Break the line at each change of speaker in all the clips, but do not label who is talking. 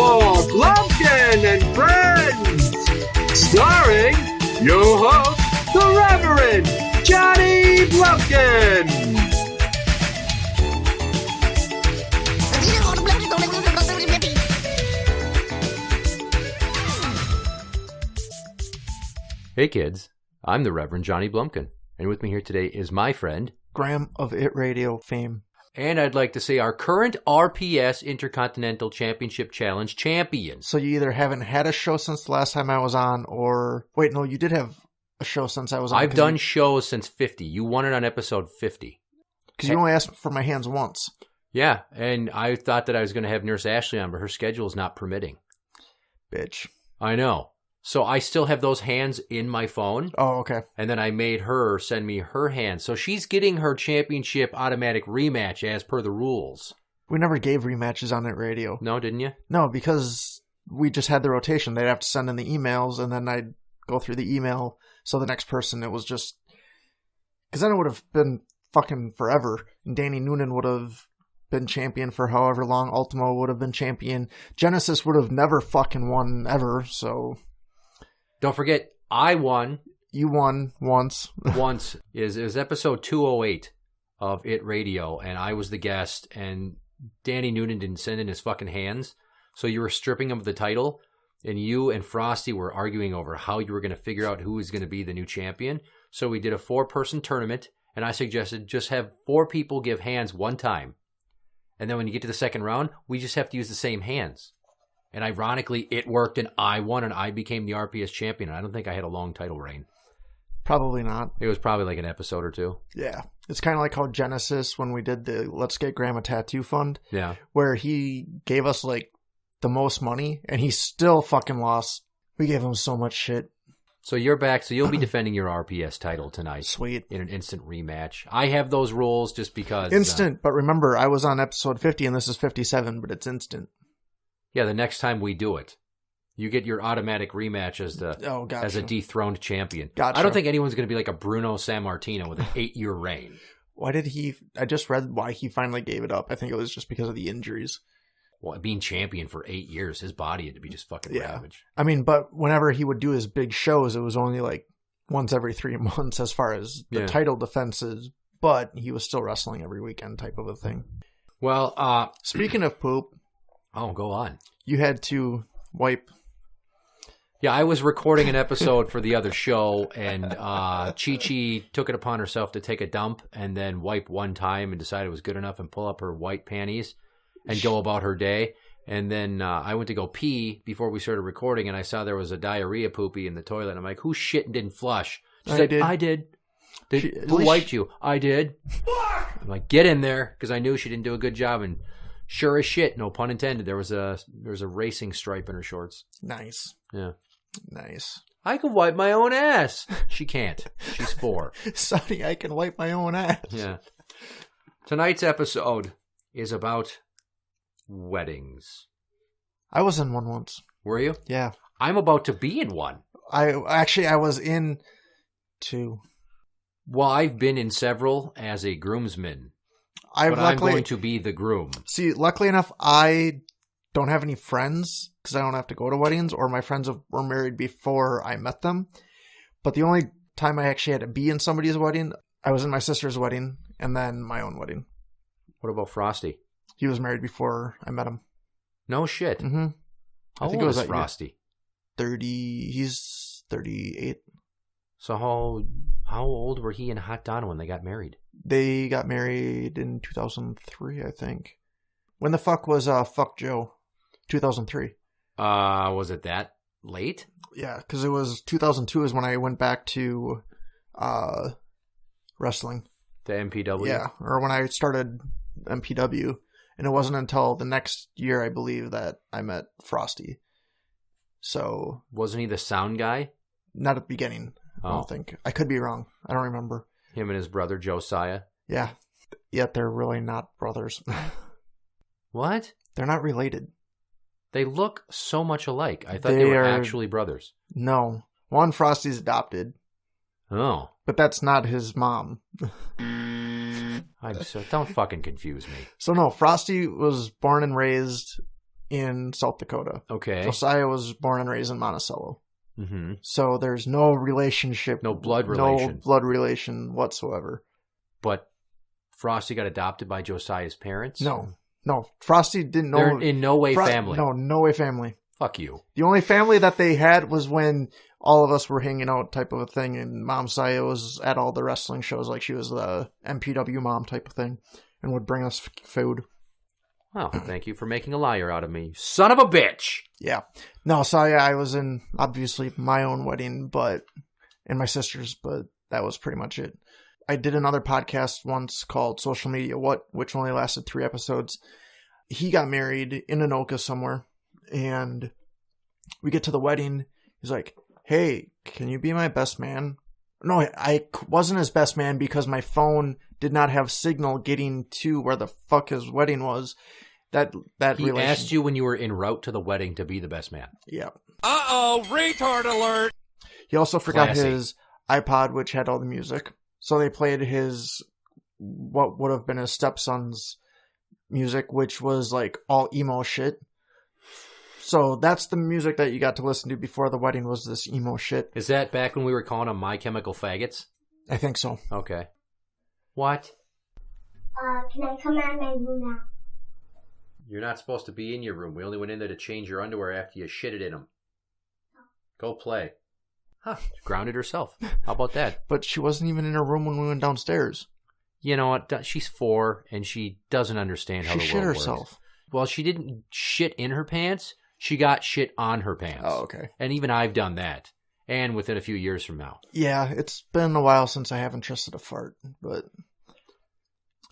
for Blumpkin&Friends, starring your host, the Reverend Johnny Blumpkin.
Hey kids, I'm the Reverend Johnny Blumpkin, and with me here today is my friend,
Graeme of ITRadio fame.
And I'd like to say our current RPS Intercontinental Championship Challenge champion.
So you either haven't had a show since the last time I was on, or... Wait, no, you did have a show since I was on.
I've done shows since 50. You won it on episode 50.
Because you only asked for my hands once.
Yeah, and I thought that I was going to have Nurse Ashley on, but her schedule is not permitting.
Bitch.
I know. So I still have those hands in my phone.
Oh, okay.
And then I made her send me her hands. So she's getting her championship automatic rematch as per the rules.
We never gave rematches on ITRadio.
No, didn't you?
No, because we just had the rotation. They'd have to send in the emails, and then I'd go through the email. So the next person, it was just... Because then it would have been fucking forever. And Danny Noonan would have been champion for however long. Ultimo would have been champion. Genesis would have never fucking won ever, so...
Don't forget, I won.
You won once.
Once. It was episode 208 of ITRadio, and I was the guest, and Danny Noonan didn't send in his fucking hands, so you were stripping him of the title, and you and Frosty were arguing over how you were going to figure out who was going to be the new champion. So we did a 4-person tournament, and I suggested just have 4 people give hands one time. And then when you get to the second round, we just have to use the same hands. And ironically, it worked, and I won, and I became the RPS champion. I don't think I had a long title reign.
Probably not.
It was probably like an episode or two.
Yeah. It's kind of like how Genesis, when we did the Let's Get Graeme a Tattoo Fund,
yeah,
where he gave us, like, the most money, and he still fucking lost. We gave him so much shit.
So you're back, so you'll be defending your RPS title tonight.
Sweet.
In an instant rematch. I have those rules just because...
Instant, but remember, I was on episode 50, and this is 57, but it's instant.
Yeah, the next time we do it, you get your automatic rematch as as a dethroned champion.
Gotcha.
I don't think anyone's going to be like a Bruno Sammartino with an 8-year reign.
Why did he... I just read why he finally gave it up. I think it was just because of the injuries.
Well, being champion for 8 years, his body had to be just fucking ravaged.
I mean, but whenever he would do his big shows, it was only like once every 3 months as far as the title defenses, but he was still wrestling every weekend type of a thing.
Well,
speaking of poop...
Oh, go on.
You had to wipe.
Yeah, I was recording an episode for the other show, and Chi-Chi took it upon herself to take a dump and then wipe one time and decided it was good enough and pull up her white panties and go about her day. And then I went to go pee before we started recording, and I saw there was a diarrhea poopy in the toilet. And I'm like, who shit and didn't flush? She said, I did. Who wiped you? I did. I'm like, get in there, because I knew she didn't do a good job. And sure as shit, no pun intended, there was a racing stripe in her shorts.
Nice.
Yeah.
Nice.
I can wipe my own ass. She can't. She's 4.
Sonny, I can wipe my own ass.
Yeah. Tonight's episode is about weddings.
I was in one once.
Were you?
Yeah.
I'm about to be in one.
I was in 2.
Well, I've been in several as a groomsman. But I'm going to be the groom.
See, luckily enough, I don't have any friends because I don't have to go to weddings, or my friends were married before I met them. But the only time I actually had to be in somebody's wedding, I was in my sister's wedding and then my own wedding.
What about Frosty?
He was married before I met him.
No shit.
Mm-hmm.
How old is Frosty?
30. He's 38.
So how old were he and Hot Donna when they got married?
They got married in 2003, I think. When the fuck was Fuck Joe? 2003.
Was it that late?
Yeah, because it was 2002 is when I went back to wrestling.
The MPW?
Yeah, or when I started MPW. And it wasn't until the next year, I believe, that I met Frosty. So...
Wasn't he the sound guy?
Not at the beginning, I don't think. I could be wrong. I don't remember.
Him and his brother, Josiah?
Yeah. Yet they're really not brothers.
What?
They're not related.
They look so much alike. I thought they were actually brothers.
No. One, Frosty's adopted.
Oh.
But that's not his mom.
Don't fucking confuse me.
So no, Frosty was born and raised in South Dakota.
Okay.
Josiah was born and raised in Monticello.
Mm-hmm.
So there's no relationship.
No blood relation.
No blood relation whatsoever.
But Frosty got adopted by Josiah's parents?
No. Frosty didn't know.
They're in no way family.
No way family.
Fuck you.
The only family that they had was when all of us were hanging out type of a thing, and Mom Saya was at all the wrestling shows, like she was the MPW mom type of thing, and would bring us food.
Well, thank you for making a liar out of me. Son of a bitch!
Yeah. No, Saya, I was in, obviously, my own wedding, and my sister's, but that was pretty much it. I did another podcast once called Social Media What, which only lasted 3 episodes. He got married in Anoka somewhere, and we get to the wedding. He's like, hey, can you be my best man? No, I wasn't his best man because my phone did not have signal getting to where the fuck his wedding was. He
asked you when you were en route to the wedding to be the best man.
Yeah.
Uh-oh, retard alert!
He also forgot
Classy.
his iPod, which had all the music. So they played what would have been his stepson's music, which was like all emo shit. So that's the music that you got to listen to before the wedding, was this emo shit.
Is that back when we were calling them My Chemical Faggots?
I think so.
Okay. What?
Can I come out of my room now?
You're not supposed to be in your room. We only went in there to change your underwear after you shitted in them. Go play. Huh. She grounded herself. How about that?
But she wasn't even in her room when we went downstairs.
You know what? She's 4, and she doesn't understand how
She
the
shit
world
herself.
works. Well, she didn't shit in her pants. She got shit on her pants.
Oh, okay.
And even I've done that. And within a few years from now.
Yeah, it's been a while since I haven't trusted a fart, but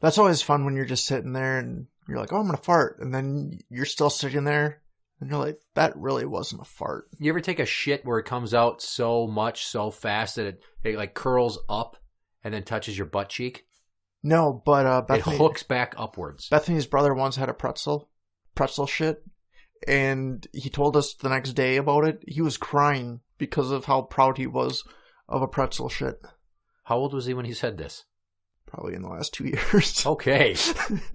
that's always fun when you're just sitting there and you're like, oh, I'm going to fart. And then you're still sitting there and you're like, that really wasn't a fart.
You ever take a shit where it comes out so much, so fast that it like curls up and then touches your butt cheek?
No, but Bethany,
it hooks back upwards.
Bethany's brother once had a pretzel shit, and he told us the next day about it. He was crying because of how proud he was of a pretzel shit.
How old was he when he said this?
Probably in the last 2 years.
Okay.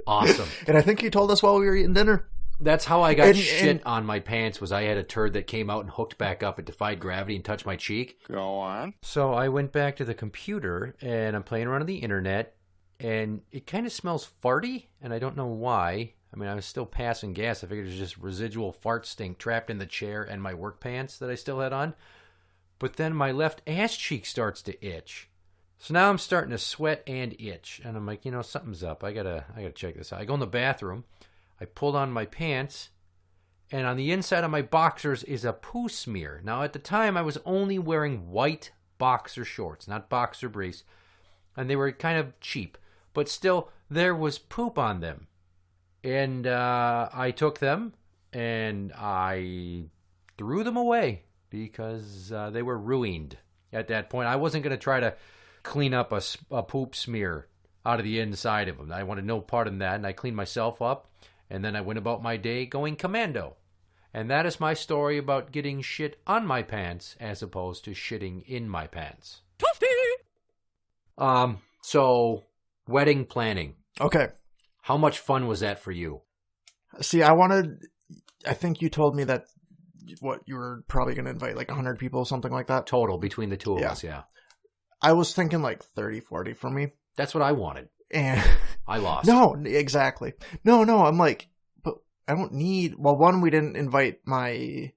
Awesome.
And I think he told us while we were eating dinner.
That's how I got shit on my pants, was I had a turd that came out and hooked back up. It defied gravity and touched my cheek.
Go on.
So I went back to the computer, and I'm playing around on the internet, and it kind of smells farty, and I don't know why. I mean, I was still passing gas. I figured it was just residual fart stink trapped in the chair and my work pants that I still had on. But then my left ass cheek starts to itch. So now I'm starting to sweat and itch. And I'm like, something's up. I gotta check this out. I go in the bathroom. I pull down my pants. And on the inside of my boxers is a poo smear. Now, at the time, I was only wearing white boxer shorts, not boxer briefs. And they were kind of cheap. But still, there was poop on them. And I took them and I threw them away because they were ruined at that point. I wasn't going to try to clean up a poop smear out of the inside of them. I wanted no part in that, and I cleaned myself up, and then I went about my day going commando. And that is my story about getting shit on my pants as opposed to shitting in my pants. So, wedding planning.
Okay.
How much fun was that for you?
See, I think you told me that you were probably going to invite like 100 people, something like that.
Total, between the two of us, yeah.
I was thinking like 30, 40 for me.
That's what I wanted.
And
I lost.
No, exactly. No, I'm like, but I don't need, well, one, we didn't invite my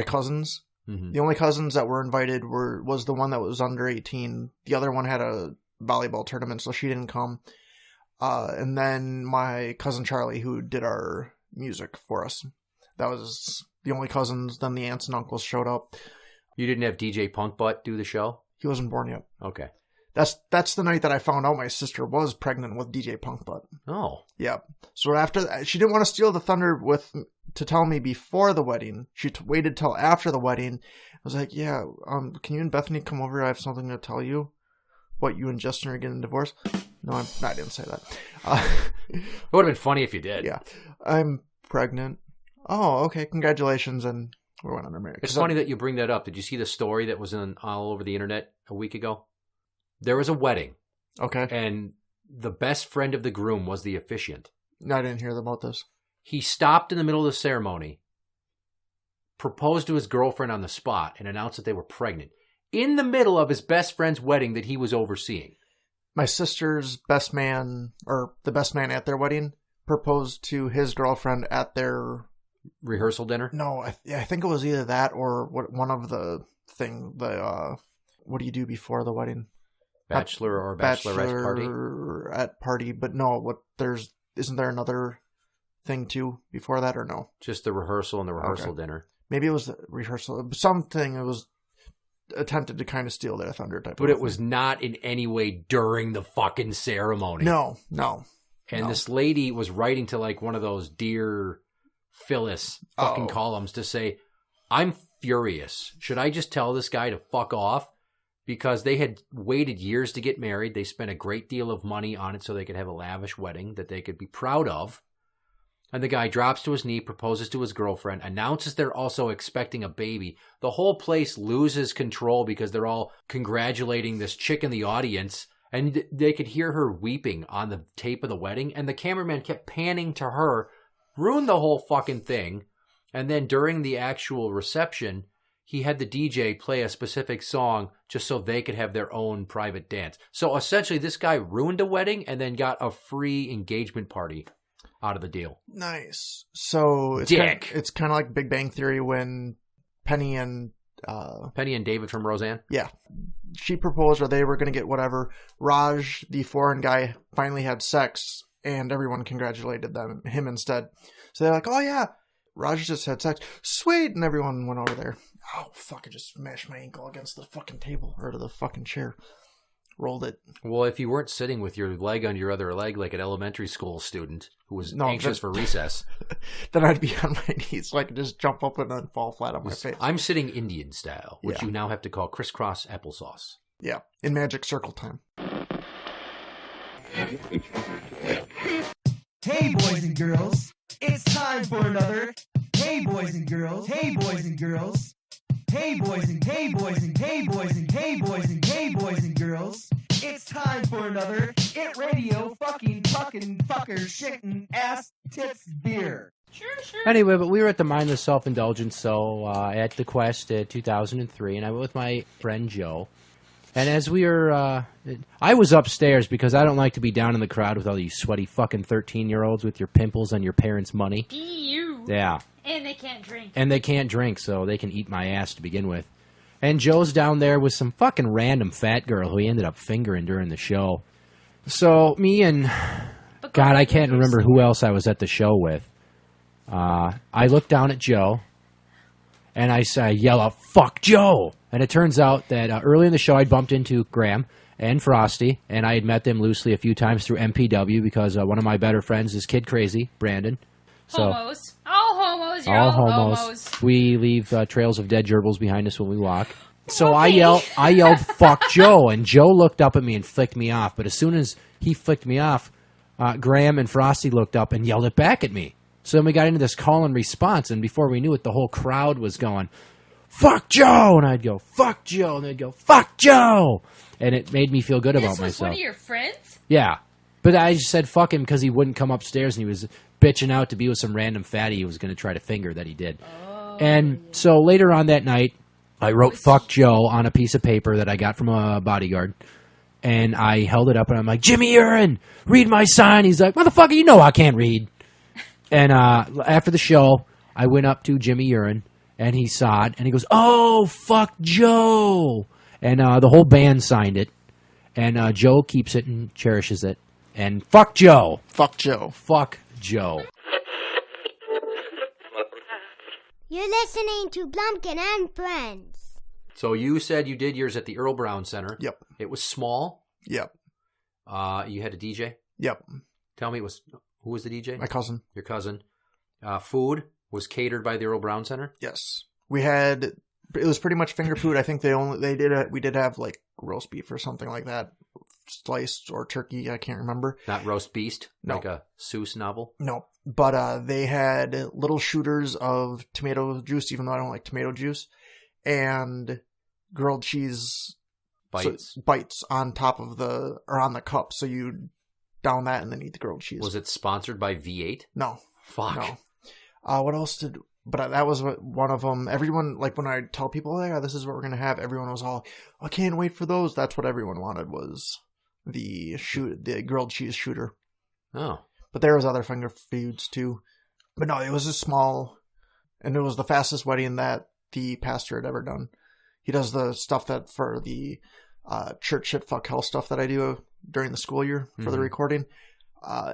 cousins. Mm-hmm. The only cousins that were invited was the one that was under 18. The other one had a volleyball tournament, so she didn't come. And then my cousin Charlie, who did our music for us. That was the only cousins. Then the aunts and uncles showed up.
You didn't have DJ Punk Butt do the show?
He wasn't born yet.
Okay.
That's the night that I found out my sister was pregnant with DJ Punk Butt.
Oh.
Yeah. So after that, she didn't want to steal the thunder to tell me before the wedding. She waited till after the wedding. I was like, yeah, can you and Bethany come over? I have something to tell you. What, you and Justin are getting divorced? No, I didn't say that.
It would have been funny if you did.
Yeah. I'm pregnant. Oh, okay. Congratulations. And we went on our marriage.
It's funny that you bring that up. Did you see the story that was all over the internet a week ago? There was a wedding.
Okay.
And the best friend of the groom was the officiant.
No, I didn't hear about this.
He stopped in the middle of the ceremony, proposed to his girlfriend on the spot, and announced that they were pregnant in the middle of his best friend's wedding that he was overseeing.
My sister's best man, or the best man at their wedding, proposed to his girlfriend at their
rehearsal dinner.
No, I think it was either that or one of the thing. What do you do before the wedding?
Bachelor or bachelorette
party. But no, isn't there another thing too before that or no?
Just the rehearsal and the rehearsal dinner.
Maybe it was the rehearsal. Something it was attempted to kind of steal their thunder type.
But it was not in any way during the fucking ceremony.
No.
And this lady was writing to like one of those Dear Phyllis fucking columns to say, I'm furious. Should I just tell this guy to fuck off? Because they had waited years to get married. They spent a great deal of money on it so they could have a lavish wedding that they could be proud of. And the guy drops to his knee, proposes to his girlfriend, announces they're also expecting a baby. The whole place loses control because they're all congratulating this chick in the audience. And they could hear her weeping on the tape of the wedding. And the cameraman kept panning to her, ruined the whole fucking thing. And then during the actual reception, he had the DJ play a specific song just so they could have their own private dance. So essentially, this guy ruined a wedding and then got a free engagement party out of the deal.
Nice. So it's kind of like Big Bang Theory when Penny and
David from Roseanne.
Yeah, she proposed, or they were going to get whatever. Raj, the foreign guy, finally had sex, and everyone congratulated him instead. So they're like, "Oh yeah, Raj just had sex, sweet," and everyone went over there. Oh fuck! I just smashed my ankle against the fucking table or to the fucking chair. Rolled it.
Well, if you weren't sitting with your leg on your other leg like an elementary school student who was anxious for recess,
then I'd be on my knees so I could just jump up and then fall flat on my face.
I'm sitting Indian style, which you now have to call crisscross applesauce.
Yeah, in magic circle time.
Hey, boys and girls, it's time for another. Hey, boys and girls. Hey, boys and girls. Hey boys and hey boys and hey boys and hey boys and hey boys and girls, it's time for another ITRadio fucking fucker shitting ass tits beer.
Sure.
Anyway, but we were at the Mindless Self-Indulgence at the Quest 2003, and I went with my friend Joe. And as we were, I was upstairs because I don't like to be down in the crowd with all these sweaty fucking 13-year-olds with your pimples on your parents' money.
Ew.
Yeah.
And they can't drink.
And they can't drink, so they can eat my ass to begin with. And Joe's down there with some fucking random fat girl who he ended up fingering during the show. So me and, God, I can't remember who else I was at the show with. I look down at Joe, and I yell out, "Fuck Joe!" And it turns out that early in the show, I'd bumped into Graeme and Frosty, and I had met them loosely a few times through MPW because one of my better friends is Kid Crazy, Brandon. So,
homos. All homos. You're
all
all
homos. We leave trails of dead gerbils behind us when we walk. So I yelled, "Fuck Joe!" And Joe looked up at me and flicked me off. But as soon as he flicked me off, Graeme and Frosty looked up and yelled it back at me. So then we got into this call and response, and before we knew it, the whole crowd was going, "Fuck Joe!" And I'd go, "Fuck Joe!" And they'd go, "Fuck Joe!" And it made me feel good about myself.
This was one of your friends?
Yeah. But I just said fuck him because he wouldn't come upstairs, and he was bitching out to be with some random fatty he was going to try to finger that he did. Oh, and so later on that night, I wrote "Fuck Joe" on a piece of paper that I got from a bodyguard. And I held it up, and I'm like, "Jimmy Urine, read my sign." He's like, "Motherfucker, you know I can't read." And after the show, I went up to Jimmy Urine, and he saw it, and he goes, "Oh, fuck Joe." And the whole band signed it. And Joe keeps it and cherishes it. And fuck Joe.
Fuck Joe.
Fuck Joe.
You're listening to Blumpkin&Friends.
So you said you did yours at the Earl Brown Center.
Yep.
It was small.
Yep.
You had a DJ?
Yep.
Tell me, who was the DJ?
My cousin.
Your cousin. Food was catered by the Earl Brown Center?
Yes. It was pretty much finger food. I think we did have like roast beef or something like that. Sliced or turkey, I can't remember.
Not roast beast?
No.
Like a Seuss novel?
No. But they had little shooters of tomato juice, even though I don't like tomato juice, and grilled cheese bites on top of on the cup. So you down that and then eat the grilled cheese.
Was it sponsored by V8?
No.
Fuck.
No. What else did... But that was one of them. Everyone, like, when I tell people, oh, yeah, this is what we're going to have, everyone was all, I can't wait for those. That's what everyone wanted, was the grilled cheese shooter.
Oh.
But there was other finger foods, too. But no, it was a small... And it was the fastest wedding that the pastor had ever done. He does the stuff that for the church shit fuck hell stuff that I do during the school year for the recording.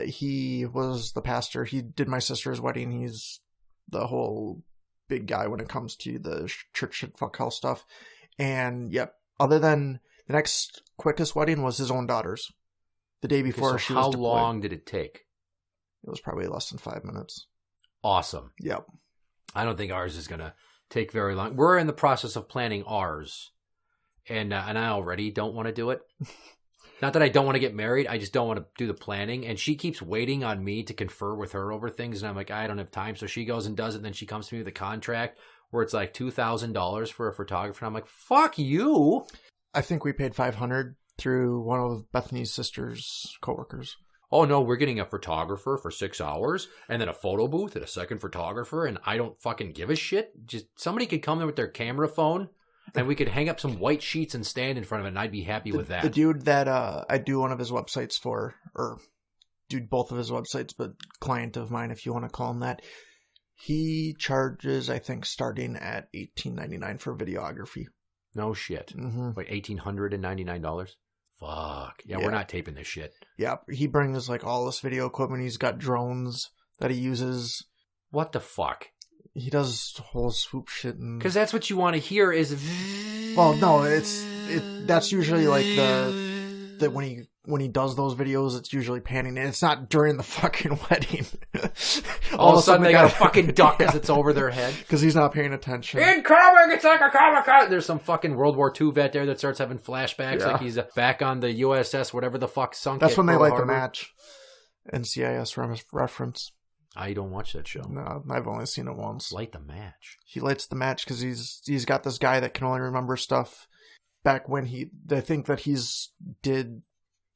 He was the pastor. He did my sister's wedding. He's the whole big guy when it comes to the church shit fuck hell stuff. And yep, other than the next quickest wedding was his own daughter's. The day before she was deployed.
How long did it take?
It was probably less than 5 minutes.
Awesome.
Yep.
I don't think ours is going to take very long. We're in the process of planning ours. And I already don't want to do it. Not that I don't want to get married. I just don't want to do the planning. And she keeps waiting on me to confer with her over things. And I'm like, I don't have time. So she goes and does it. And then she comes to me with a contract where it's like $2,000 for a photographer. And I'm like, fuck you.
I think we paid $500 through one of Bethany's sister's coworkers.
Oh, no, we're getting a photographer for 6 hours and then a photo booth and a second photographer. And I don't fucking give a shit. Just somebody could come in with their camera phone. And we could hang up some white sheets and stand in front of it, and I'd be happy with that.
The dude that I do one of his websites for, or do both of his websites, but client of mine, if you want to call him that, he charges, I think, starting at $18.99 for videography.
No shit.
Mm-hmm.
Like $1,899? Fuck. Yeah, we're not taping this shit.
Yeah, he brings like all this video equipment. He's got drones that he uses.
What the fuck?
He does whole swoop shit, and
because that's what you want to hear is.
Well, no, that's usually like the when he does those videos, it's usually panning, and it's not during the fucking wedding.
All of a sudden they got a fucking duck because it's over their head
because he's not paying attention.
Incoming! It's like a Comic-Con. There's some fucking World War II vet there that starts having flashbacks, like he's back on the USS, whatever the fuck sunk.
That's when they light the match. NCIS reference.
I don't watch that show.
No, I've only seen it once.
Light the match.
He lights the match because he's got this guy that can only remember stuff back when they think that he's did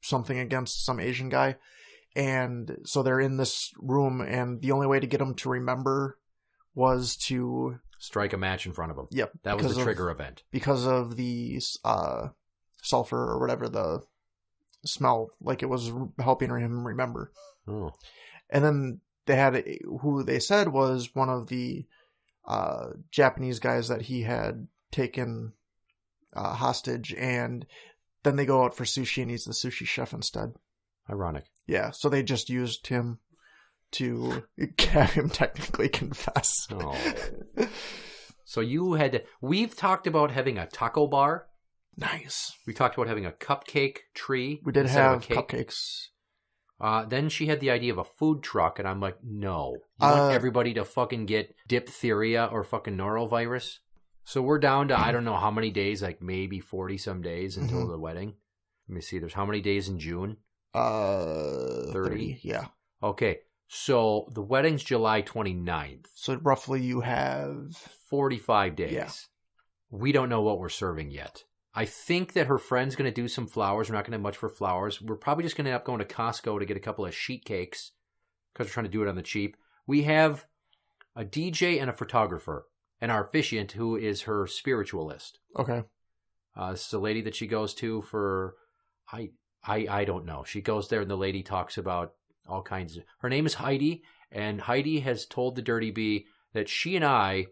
something against some Asian guy, and so they're in this room, and the only way to get him to remember was to
strike a match in front of him.
Yep,
that was the trigger event because
of the sulfur or whatever the smell, like it was helping him remember.
Oh,
and then. They had who they said was one of the Japanese guys that he had taken hostage, and then they go out for sushi, and he's the sushi chef instead.
Ironic.
Yeah, so they just used him to have him technically confess.
Oh. So we've talked about having a taco bar.
Nice.
We talked about having a cupcake tree.
We did have cupcakes.
Then she had the idea of a food truck, and I'm like, no. You want everybody to fucking get diphtheria or fucking norovirus? So we're down to, I don't know how many days, like maybe 40-some days until the wedding. Let me see, there's how many days in June?
30, yeah.
Okay, so the wedding's July 29th.
So roughly you have...
45 days.
Yeah.
We don't know what we're serving yet. I think that her friend's going to do some flowers. We're not going to have much for flowers. We're probably just going to end up going to Costco to get a couple of sheet cakes because we're trying to do it on the cheap. We have a DJ and a photographer and our officiant who is her spiritualist.
Okay.
This is a lady that she goes to for, I don't know. She goes there and the lady talks about all kinds of, her name is Heidi, and Heidi has told the Dirty Bee that she and I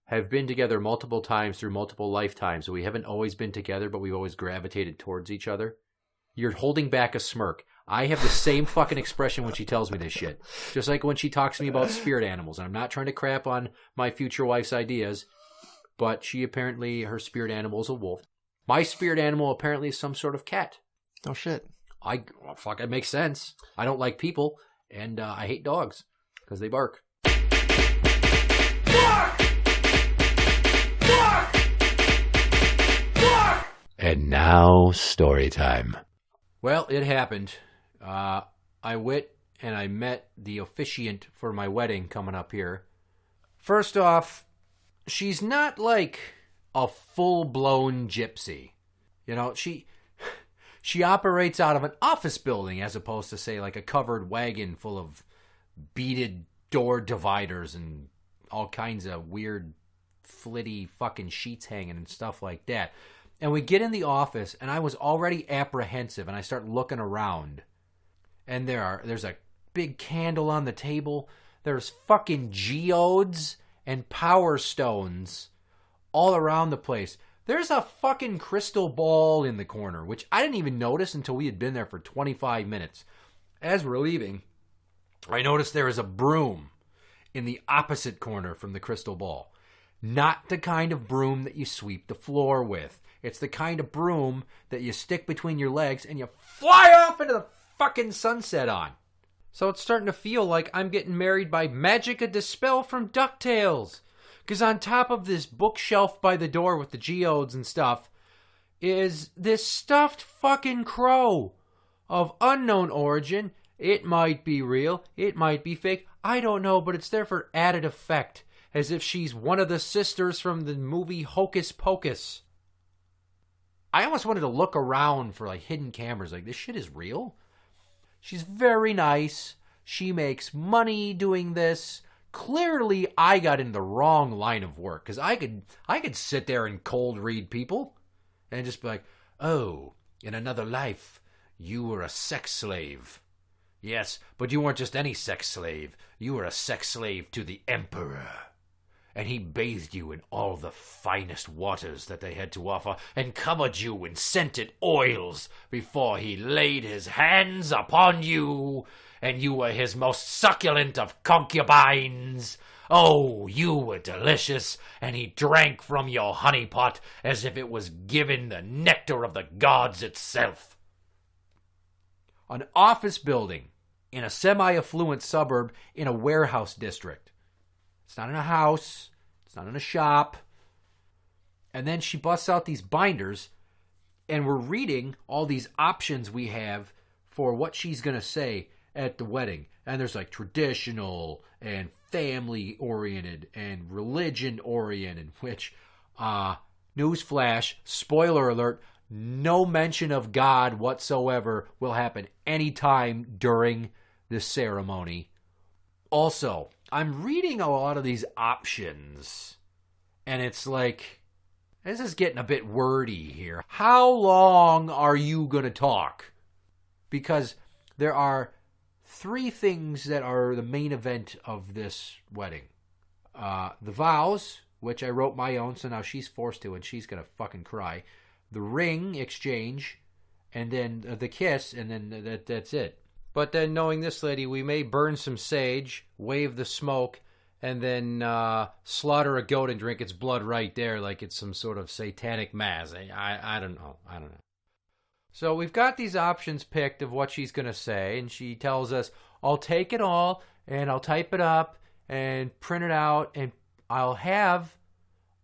have been together multiple times through multiple lifetimes. So we haven't always been together, but we've always gravitated towards each other. You're holding back a smirk. I have the same fucking expression when she tells me this shit. Just like when she talks to me about spirit animals. And I'm not trying to crap on my future wife's ideas, but her spirit animal is a wolf. My spirit animal apparently is some sort of cat.
Oh, shit.
Fuck, it makes sense. I don't like people, and I hate dogs because they bark. And now, story time. Well, it happened. I went and I met the officiant for my wedding coming up here. First off, she's not like a full-blown gypsy. You know, she operates out of an office building as opposed to, say, like a covered wagon full of beaded door dividers and all kinds of weird flitty fucking sheets hanging and stuff like that. And we get in the office, and I was already apprehensive, and I start looking around. And there's a big candle on the table. There's fucking geodes and power stones all around the place. There's a fucking crystal ball in the corner, which I didn't even notice until we had been there for 25 minutes. As we're leaving, I noticed there is a broom in the opposite corner from the crystal ball. Not the kind of broom that you sweep the floor with. It's the kind of broom that you stick between your legs and you fly off into the fucking sunset on. So it's starting to feel like I'm getting married by magic of dispel from DuckTales. Because on top of this bookshelf by the door with the geodes and stuff is this stuffed fucking crow of unknown origin. It might be real. It might be fake. I don't know, but it's there for added effect. As if she's one of the sisters from the movie Hocus Pocus. I almost wanted to look around for like hidden cameras. Like, this shit is real? She's very nice. She makes money doing this. Clearly, I got in the wrong line of work. Because I could sit there and cold read people. And just be like, oh, in another life, you were a sex slave. Yes, but you weren't just any sex slave. You were a sex slave to the Emperor. And he bathed you in all the finest waters that they had to offer, and covered you in scented oils before he laid his hands upon you, and you were his most succulent of concubines. Oh, you were delicious, and he drank from your honeypot as if it was given the nectar of the gods itself. An office building in a semi-affluent suburb in a warehouse district. It's not in a house. It's not in a shop. And then she busts out these binders, and we're reading all these options we have for what she's going to say at the wedding. And there's like traditional and family-oriented and religion-oriented, which, newsflash, spoiler alert, no mention of God whatsoever will happen anytime during this ceremony. Also, I'm reading a lot of these options, and it's like, this is getting a bit wordy here. How long are you going to talk? Because there are 3 things that are the main event of this wedding. The vows, which I wrote my own, so now she's forced to, and she's going to fucking cry. The ring exchange, and then the kiss, and then that's it. But then, knowing this lady, we may burn some sage, wave the smoke, and then slaughter a goat and drink its blood right there like it's some sort of satanic mass. I don't know. So we've got these options picked of what she's going to say, and she tells us, I'll take it all, and I'll type it up, and print it out, and I'll have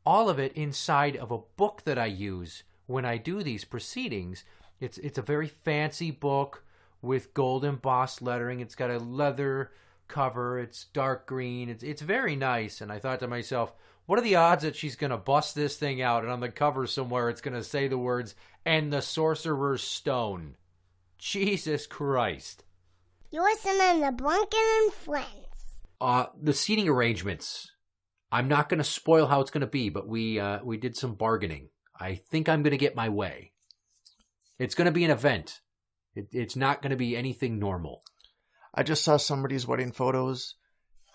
all of it inside of a book that I use when I do these proceedings. It's a very fancy book with gold embossed lettering. It's got a leather cover. It's dark green. It's very nice. And I thought to myself, what are the odds that she's going to bust this thing out and on the cover somewhere it's going to say the words, "and the Sorcerer's Stone"? Jesus Christ.
You're listening to Blumpkin&Friends.
The seating arrangements. I'm not going to spoil how it's going to be, but we did some bargaining. I think I'm going to get my way. It's going to be an event. It's not going to be anything normal.
I just saw somebody's wedding photos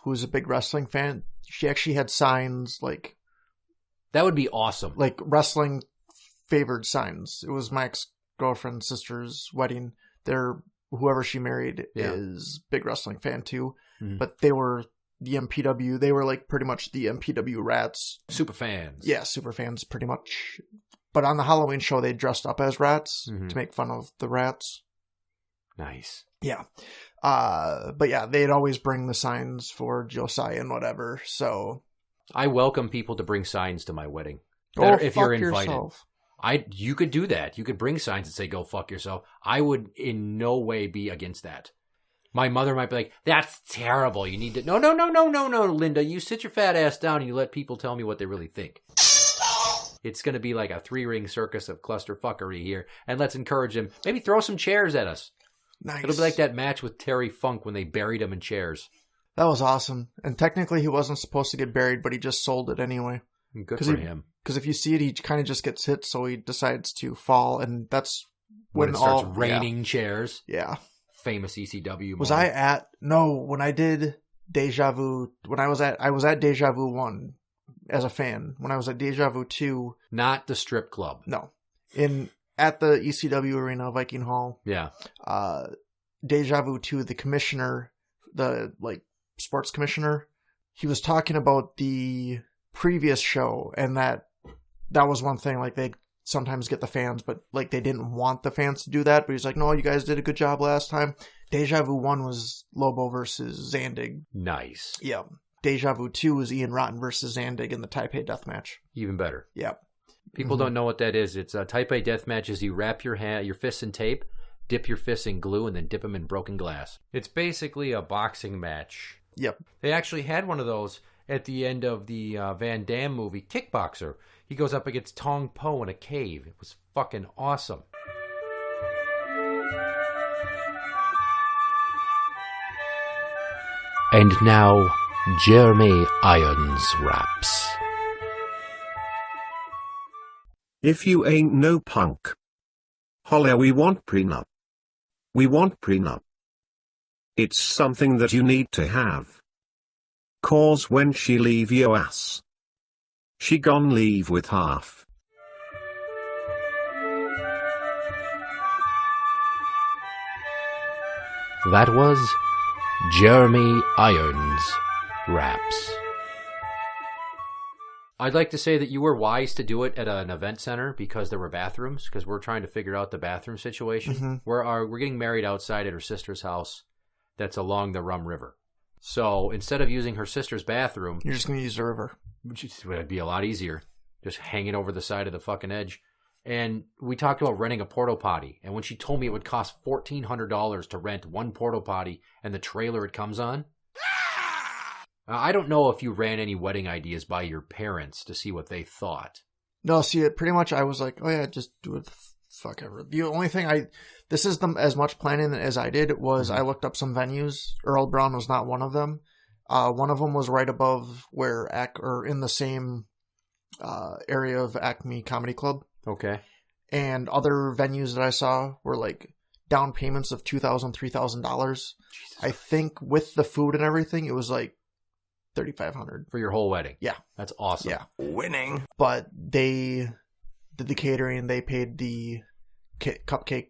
who's a big wrestling fan. She actually had signs like...
That would be awesome.
Like wrestling favored signs. It was my ex-girlfriend's sister's wedding. Whoever she married is big wrestling fan too. Mm-hmm. But they were the MPW. They were like pretty much the MPW rats.
Super fans.
Yeah, super fans pretty much. But on the Halloween show, they dressed up as rats to make fun of the rats.
Nice.
Yeah. But yeah, they'd always bring the signs for Josiah and whatever, so...
I welcome people to bring signs to my wedding.
If you're invited. Yourself.
You could do that. You could bring signs that say, "Go fuck yourself." I would in no way be against that. My mother might be like, "That's terrible. You need to..." No, Linda. You sit your fat ass down and you let people tell me what they really think. It's going to be like a 3-ring circus of clusterfuckery here. And let's encourage them. Maybe throw some chairs at us.
Nice.
It'll be like that match with Terry Funk when they buried him in chairs.
That was awesome. And technically he wasn't supposed to get buried, but he just sold it anyway.
Good for him.
Because if you see it, he kind of just gets hit, so he decides to fall, and that's
When it starts
all
raining chairs.
Yeah.
Famous ECW
Was
moment.
when I did Deja Vu, I was at Deja Vu 1 as a fan. When I was at Deja Vu 2.
Not the strip club.
No. At the ECW arena, Viking Hall.
Yeah.
Deja Vu 2, the commissioner, the sports commissioner, he was talking about the previous show, and that was one thing, they sometimes get the fans, but they didn't want the fans to do that, but he's like, no, you guys did a good job last time. Deja Vu 1 was Lobo versus Zandig.
Nice.
Yeah. Deja Vu 2 was Ian Rotten versus Zandig in the Taipei Deathmatch.
Even better.
Yeah.
People don't know what that is. It's a Taipei Deathmatch is you wrap your fists in tape, dip your fists in glue, and then dip them in broken glass. It's basically a boxing match.
Yep.
They actually had one of those at the end of the Van Damme movie, Kickboxer. He goes up against Tong Po in a cave. It was fucking awesome. And now, Jeremy Irons raps.
If you ain't no punk, holla, we want prenup. We want prenup. It's something that you need to have. 'Cause when she leave your ass, she gon' leave with half.
That was Jeremy Irons raps. I'd like to say that you were wise to do it at an event center because there were bathrooms, because we're trying to figure out the bathroom situation.
Mm-hmm.
We're getting married outside at her sister's house that's along the Rum River. So instead of using her sister's bathroom...
You're just going to use the river.
Which would be a lot easier. Just hanging over the side of the fucking edge. And we talked about renting a porta potty. And when she told me it would cost $1,400 to rent one porta potty and the trailer it comes on... I don't know if you ran any wedding ideas by your parents to see what they thought.
No, see, pretty much I was like, oh yeah, just do it the fuck ever. The only thing this is as much planning as I did was I looked up some venues. Earl Brown was not one of them. One of them was right above where in the same area of Acme Comedy Club.
Okay. And
other venues that I saw were down payments of $2,000, $3,000. I think with the food and everything, it was $3,500
for your whole wedding.
Yeah,
that's awesome.
Yeah,
winning.
But they did the catering. They paid the cupcake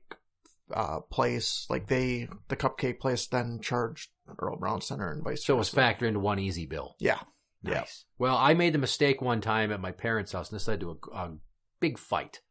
place. The cupcake place then charged Earl Brown Center and vice versa.
So it was factored into one easy bill.
Yeah,
nice.
Yeah.
Well, I made the mistake one time at my parents' house, and this led to a big fight,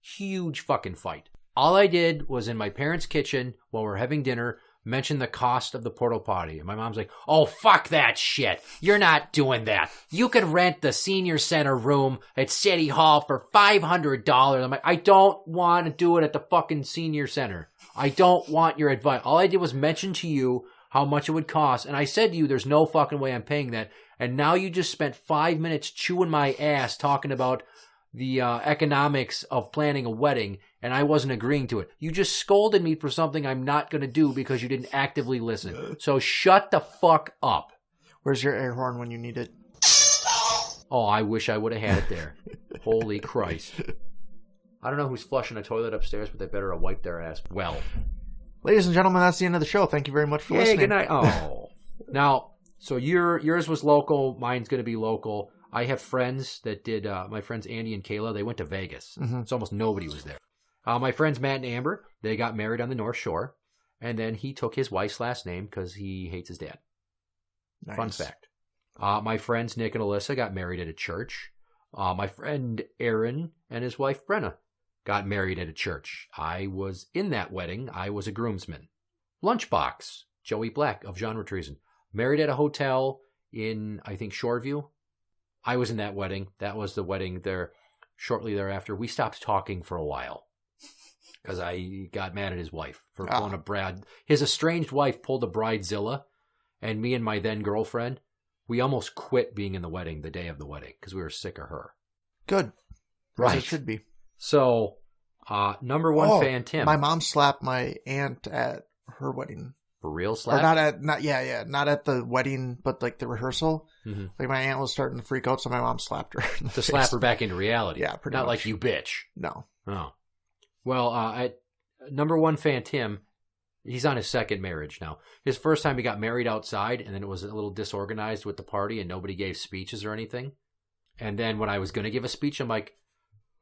huge fucking fight. All I did was in my parents' kitchen while we were having dinner. Mention the cost of the porta potty. And my mom's like, oh, fuck that shit. You're not doing that. You can rent the senior center room at City Hall for $500. I'm like, I don't want to do it at the fucking senior center. I don't want your advice. All I did was mention to you how much it would cost. And I said to you, there's no fucking way I'm paying that. And now you just spent 5 minutes chewing my ass talking about the economics of planning a wedding, and I wasn't agreeing to it. You just scolded me for something I'm not going to do because you didn't actively listen. So shut the fuck up.
Where's your air horn when you need it?
Oh, I wish I would have had it there. Holy Christ. I don't know who's flushing a toilet upstairs, but they better have wiped their ass well.
Ladies and gentlemen, that's the end of the show. Thank you very much for listening.
Good night. Oh. Now, so yours was local. Mine's going to be local. I have friends that did, my friends Andy and Kayla, they went to Vegas. Mm-hmm. So almost nobody was there. My friends Matt and Amber, they got married on the North Shore. And then he took his wife's last name because he hates his dad. Nice. Fun fact. My friends Nick and Alyssa got married at a church. My friend Aaron and his wife Brenna got married at a church. I was in that wedding. I was a groomsman. Lunchbox, Joey Black of Genre Treason, married at a hotel in, I think, Shoreview. I was in that wedding. That was the wedding there. Shortly thereafter, we stopped talking for a while because I got mad at his wife for pulling a bride. His estranged wife pulled a bridezilla, and me and my then girlfriend, we almost quit being in the wedding the day of the wedding because we were sick of her.
Good.
Right.
As it should be.
So, number one fan, Tim.
My mom slapped my aunt at her wedding.
For real
Or
slap?
not at the wedding, but like the rehearsal.
Mm-hmm.
Like my aunt was starting to freak out, so my mom slapped her. In the
To
face.
slap her back into reality.
Yeah, pretty
Not
much.
like you bitch.
No.
Oh. Well, at number one fan Tim, he's on his second marriage now. His first time he got married outside, and then it was a little disorganized with the party, and nobody gave speeches or anything. And then when I was going to give a speech, I'm like,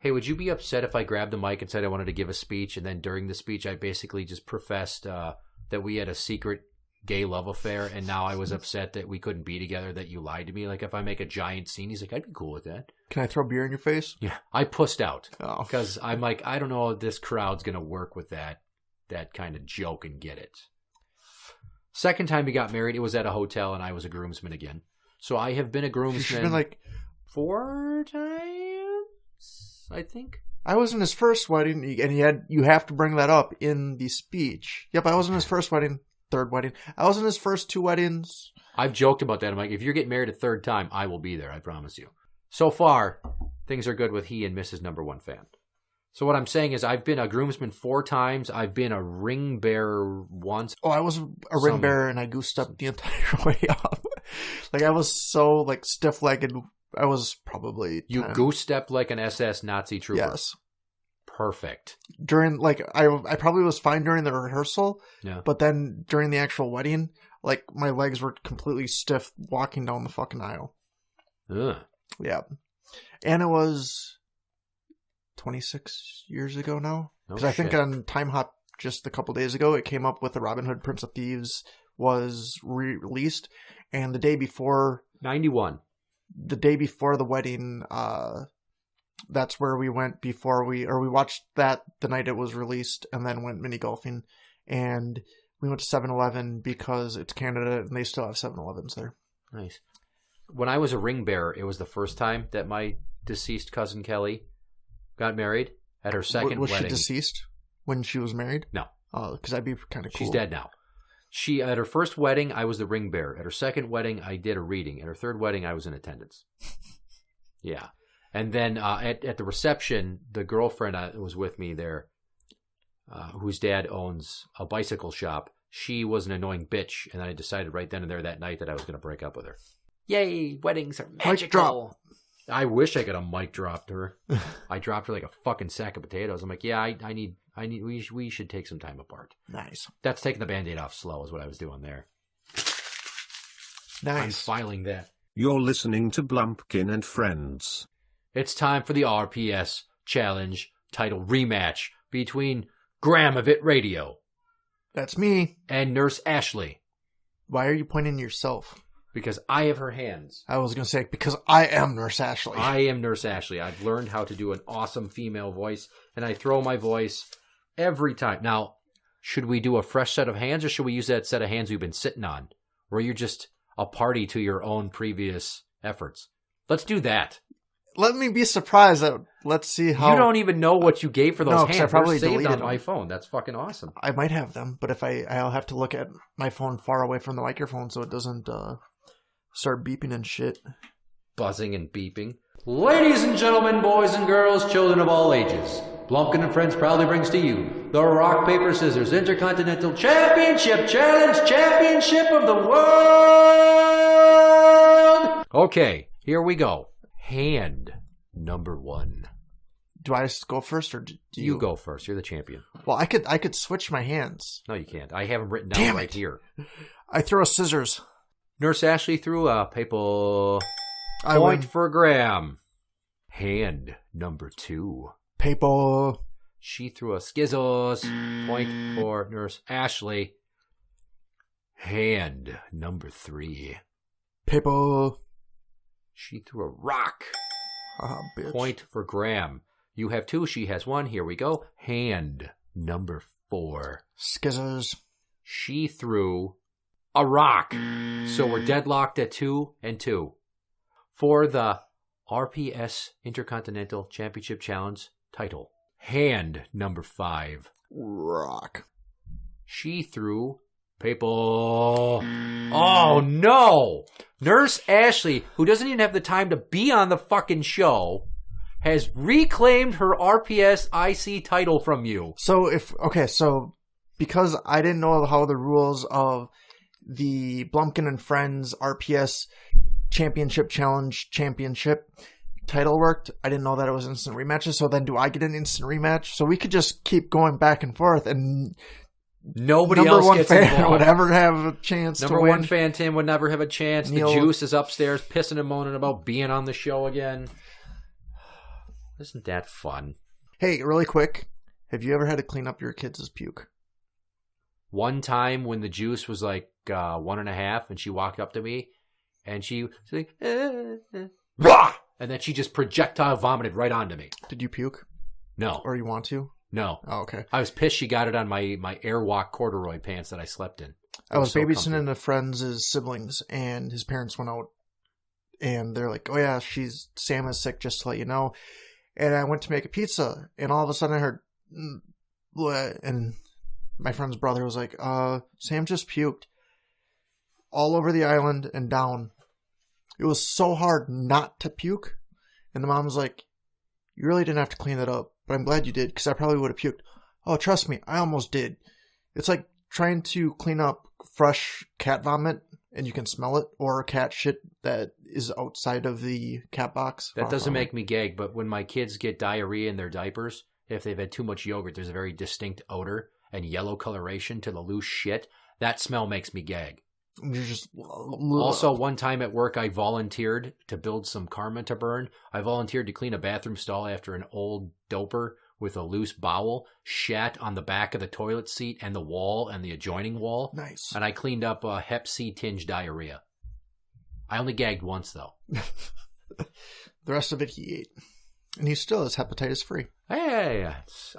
hey, would you be upset if I grabbed the mic and said I wanted to give a speech? And then during the speech, I basically just professed that we had a secret gay love affair, and now I was upset that we couldn't be together, that you lied to me. Like, if I make a giant scene, he's like, I'd be cool with that.
Can I throw beer in your face?
Yeah, I pussed out.
Oh.
Because I'm like, I don't know if this crowd's going to work with that kind of joke and get it. Second time he got married, it was at a hotel, and I was a groomsman again. So I have been a groomsman
Been like
4 times, I think.
I was in his first wedding, and you have to bring that up in the speech. Yep, I was in his first wedding, third wedding. I was in his first 2 weddings.
I've joked about that. I'm like, if you're getting married a third time, I will be there. I promise you. So far, things are good with he and Mrs. Number One Fan. So what I'm saying is I've been a groomsman 4 times. I've been a ring bearer once.
Oh, I was a ring bearer, and I goosed up the entire way up. Like, I was so, like, stiff-legged. I was probably...
You goose-stepped like an SS Nazi trooper.
Yes.
Perfect.
During, like, I probably was fine during the rehearsal,
Yeah.
but then during the actual wedding, like, my legs were completely stiff walking down the fucking aisle.
Ugh.
Yeah. And it was 26 years ago now.
No
Because I think
shit.
on Time Hop just a couple days ago, it came up with the Robin Hood Prince of Thieves was released. And the day before...
91.
The day before the wedding, that's where we went we watched that the night it was released and then went mini golfing. And we went to 7-Eleven because it's Canada and they still have 7-Elevens there.
Nice. When I was a ring bearer, it was the first time that my deceased cousin Kelly got married at her second
was
wedding.
Was she deceased when she was married?
No.
Oh, because that'd be kind of cool.
She's dead now. She at her first wedding, I was the ring bearer. At her second wedding, I did a reading. At her third wedding, I was in attendance. Yeah. And then at the reception, the girlfriend was with me there, whose dad owns a bicycle shop. She was an annoying bitch, and I decided right then and there that night that I was going to break up with her. Yay, weddings are magical.
Mic drop.
I wish I could have mic dropped her. I dropped her like a fucking sack of potatoes. I'm like, yeah, we should take some time apart.
Nice.
That's taking the Band-Aid off slow is what I was doing there.
Nice.
I'm filing that.
You're listening to Blumpkin&Friends.
It's time for the RPS challenge titled Rematch between Graeme of ITRadio
That's me.
and Nurse Ashley.
Why are you pointing to yourself?
Because I have her hands.
I was going to say, because I am Nurse Ashley.
I am Nurse Ashley. I've learned how to do an awesome female voice, and I throw my voice every time. Now, should we do a fresh set of hands, or should we use that set of hands we've been sitting on, where you're just a party to your own previous efforts? Let's do that.
Let me be surprised. Let's see how...
You don't even know what you gave for those
No, 'cause
hands.
I probably
They're saved
deleted
on my
them.
phone. That's fucking awesome.
I might have them, but if I'll have to look at my phone far away from the microphone so it doesn't start beeping and shit.
Buzzing and beeping. Ladies and gentlemen, boys and girls, children of all ages, Blumpkin&Friends proudly brings to you the Rock, Paper, Scissors Intercontinental Championship Challenge Championship of the World! Okay, here we go. Hand number 1.
Do I go first or do
You go first. You're the champion.
Well, I could switch my hands.
No, you can't. I have them written down
Damn
right
it.
here.
I throw scissors.
Nurse Ashley threw a paper.
I
Point
win.
for Graeme. Hand number 2.
Paper.
She threw a skizzles. Point for Nurse Ashley. Hand number 3.
Paper.
She threw a rock.
Ah, bitch.
Point for Graeme. You have 2. She has 1. Here we go. Hand number 4.
Skizzers.
She threw a rock. So we're deadlocked at 2 and 2. For the RPS Intercontinental Championship Challenge title. Hand number 5.
Rock.
She threw paper. Oh no! Nurse Ashley, who doesn't even have the time to be on the fucking show, has reclaimed her RPS IC title from you.
So because I didn't know how the rules of the Blumpkin&Friends RPS Championship Challenge Championship title worked. I didn't know that it was instant rematches. So then do I get an instant rematch? So we could just keep going back and forth, and
nobody
number
else
one
gets
fan
involved.
would ever have a chance
Number
to win.
one fan Tim would never have a chance.
Neil-
The Juice is upstairs pissing and moaning about being on the show again. Isn't that fun?
Hey, really quick, have you ever had to clean up your kids' puke?
One time when the Juice was like 1.5 and she walked up to me and she was like, Rah! And then she just projectile vomited right onto me.
Did you puke?
No.
Or you want to?
No.
Oh, okay.
I was pissed she got it on my Airwalk corduroy pants that I slept in.
I was
so
babysitting a friend's siblings, and his parents went out, and they're like, oh yeah, Sam is sick, just to let you know. And I went to make a pizza, and all of a sudden I heard, bleh, and my friend's brother was like, Sam just puked all over the island and down. It was so hard not to puke. And the mom was like, you really didn't have to clean that up, but I'm glad you did, because I probably would have puked. Oh, trust me, I almost did. It's like trying to clean up fresh cat vomit, and you can smell it, or cat shit that is outside of the cat box.
That doesn't make me gag, but when my kids get diarrhea in their diapers, if they've had too much yogurt, there's a very distinct odor and yellow coloration to the loose shit. That smell makes me gag.
You're just...
Also, one time at work, I volunteered to build some karma to burn. I volunteered to clean a bathroom stall after an old doper with a loose bowel shat on the back of the toilet seat and the wall and the adjoining wall.
Nice.
And I cleaned up Hep C tinged diarrhea. I only gagged once, though.
The rest of it he ate. And he still is hepatitis free.
Hey,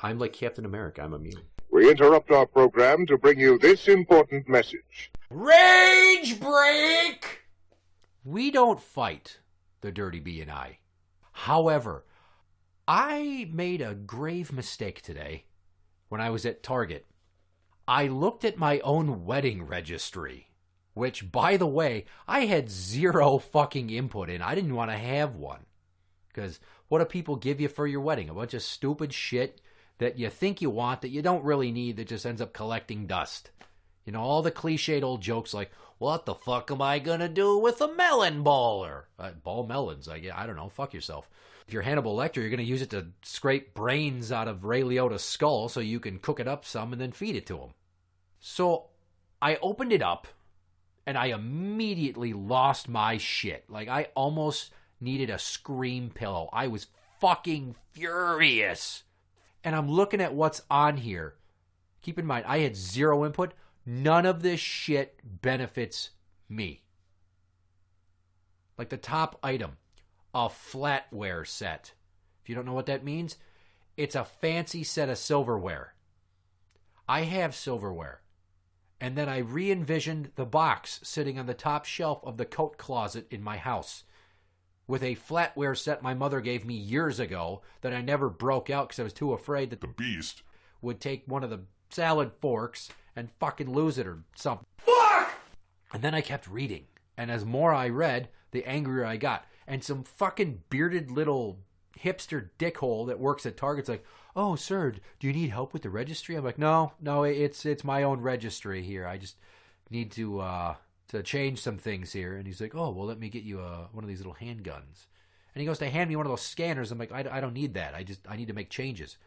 I'm like Captain America. I'm immune.
We interrupt our program to bring you this important message.
Rage break! We don't fight, the Dirty B and I. However, I made a grave mistake today when I was at Target. I looked at my own wedding registry, which, by the way, I had zero fucking input in. I didn't want to have one. Because what do people give you for your wedding? A bunch of stupid shit that you think you want that you don't really need that just ends up collecting dust. You know, all the cliched old jokes like, what the fuck am I going to do with a melon baller? Ball melons, I don't know, fuck yourself. If you're Hannibal Lecter, you're going to use it to scrape brains out of Ray Liotta's skull so you can cook it up some and then feed it to him. So I opened it up and I immediately lost my shit. Like, I almost needed a scream pillow. I was fucking furious. And I'm looking at what's on here. Keep in mind, I had zero input. None of this shit benefits me. Like the top item, a flatware set. If you don't know what that means, it's a fancy set of silverware. I have silverware. And then I re-envisioned the box sitting on the top shelf of the coat closet in my house with a flatware set my mother gave me years ago that I never broke out because I was too afraid that the beast would take one of the salad forks and fucking lose it or something. Fuck! And then I kept reading. And as more I read, the angrier I got. And some fucking bearded little hipster dickhole that works at Target's like, oh, sir, do you need help with the registry? I'm like, no, it's my own registry here. I just need to change some things here. And he's like, oh, well, let me get you one of these little handguns. And he goes to hand me one of those scanners. I'm like, I don't need that. I need to make changes.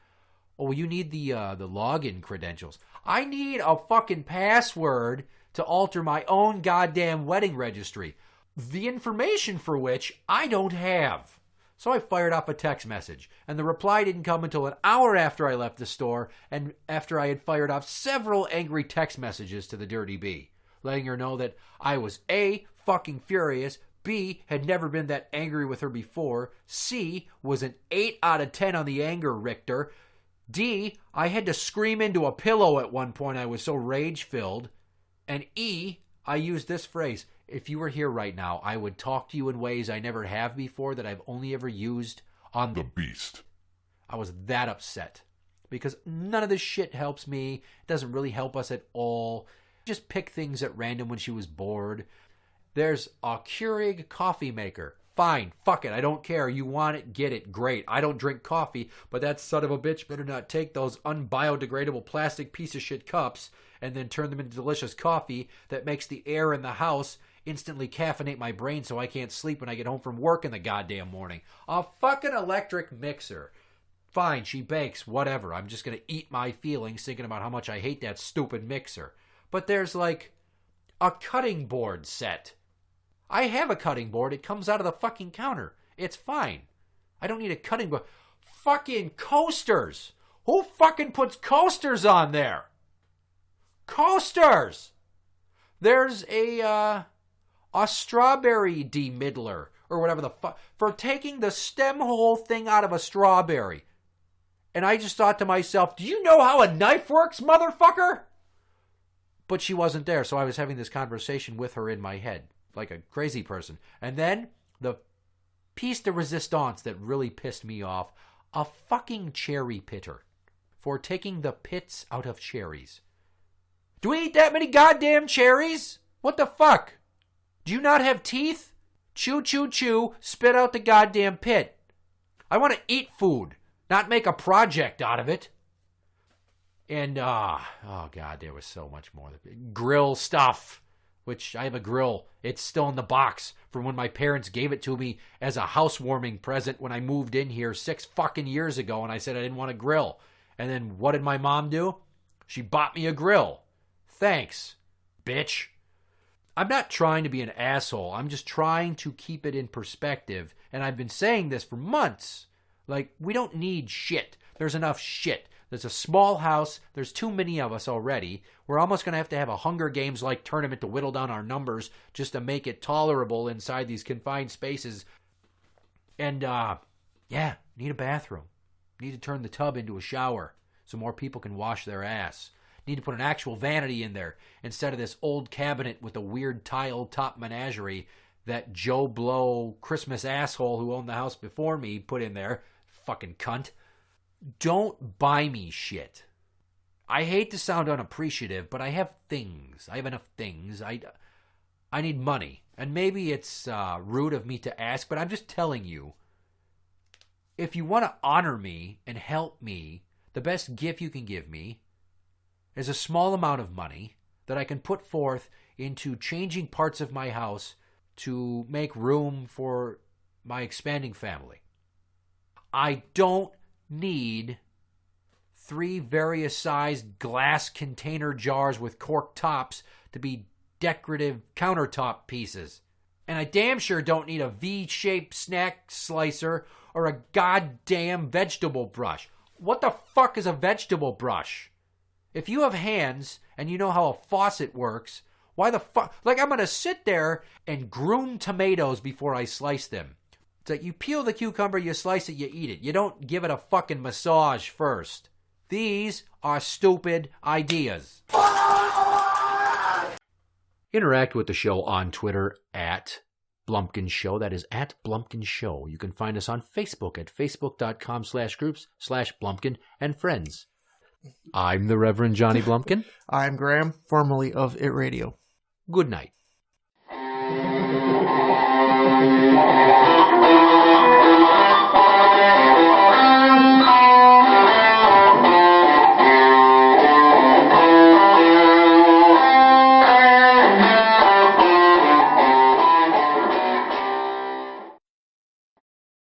Oh, well, you need the login credentials. I need a fucking password to alter my own goddamn wedding registry. The information for which I don't have. So I fired off a text message, and the reply didn't come until an hour after I left the store, and after I had fired off several angry text messages to the Dirty B, letting her know that I was A, fucking furious, B, had never been that angry with her before, C, was an 8 out of 10 on the anger Richter, D, I had to scream into a pillow at one point, I was so rage-filled, and E, I used this phrase, if you were here right now, I would talk to you in ways I never have before that I've only ever used on the beast. I was that upset because none of this shit helps me. It doesn't really help us at all. Just pick things at random when she was bored. There's a Keurig coffee maker. Fine, fuck it, I don't care. You want it, get it, great. I don't drink coffee, but that son of a bitch better not take those unbiodegradable plastic piece of shit cups and then turn them into delicious coffee that makes the air in the house instantly caffeinate my brain so I can't sleep when I get home from work in the goddamn morning. A fucking electric mixer. Fine, she bakes, whatever. I'm just going to eat my feelings thinking about how much I hate that stupid mixer. But there's like a cutting board set. I have a cutting board. It comes out of the fucking counter. It's fine. I don't need a cutting board. Fucking coasters. Who fucking puts coasters on there? Coasters. There's a strawberry demiddler or whatever the fuck for taking the stem hole thing out of a strawberry. And I just thought to myself, do you know how a knife works, motherfucker? But she wasn't there, so I was having this conversation with her in my head, like a crazy person. And then the piece de resistance that really pissed me off, a fucking cherry pitter for taking the pits out of cherries. Do we eat that many goddamn cherries? What the fuck? Do you not have teeth? Chew, chew, chew, spit out the goddamn pit. I want to eat food, not make a project out of it. And, oh God, there was so much more. Grill stuff, which I have a grill. It's still in the box from when my parents gave it to me as a housewarming present when I moved in here 6 fucking years ago, and I said I didn't want a grill. And then what did my mom do? She bought me a grill. Thanks, bitch. I'm not trying to be an asshole. I'm just trying to keep it in perspective. And I've been saying this for months. Like, we don't need shit. There's enough shit. There's a small house. There's too many of us already. We're almost going to have a Hunger Games-like tournament to whittle down our numbers just to make it tolerable inside these confined spaces. And, yeah, need a bathroom. Need to turn the tub into a shower so more people can wash their ass. Need to put an actual vanity in there instead of this old cabinet with a weird tile-top menagerie that Joe Blow Christmas asshole who owned the house before me put in there. Fucking cunt. Don't buy me shit. I hate to sound unappreciative, but I have things. I have enough things. I need money. And maybe it's rude of me to ask, but I'm just telling you. If you want to honor me and help me, the best gift you can give me is a small amount of money that I can put forth into changing parts of my house to make room for my expanding family. I don't need 3 various sized glass container jars with cork tops to be decorative countertop pieces. And I damn sure don't need a V-shaped snack slicer or a goddamn vegetable brush. What the fuck is a vegetable brush? If you have hands and you know how a faucet works, why the fuck? Like, I'm going to sit there and groom tomatoes before I slice them. It's like you peel the cucumber, you slice it, you eat it. You don't give it a fucking massage first. These are stupid ideas. Interact with the show on Twitter at Blumpkin Show. That is at Blumpkin Show. You can find us on Facebook at facebook.com/groups/Blumpkin&Friends. I'm the Reverend Johnny Blumpkin.
I'm Graeme, formerly of ITRadio.
Good night.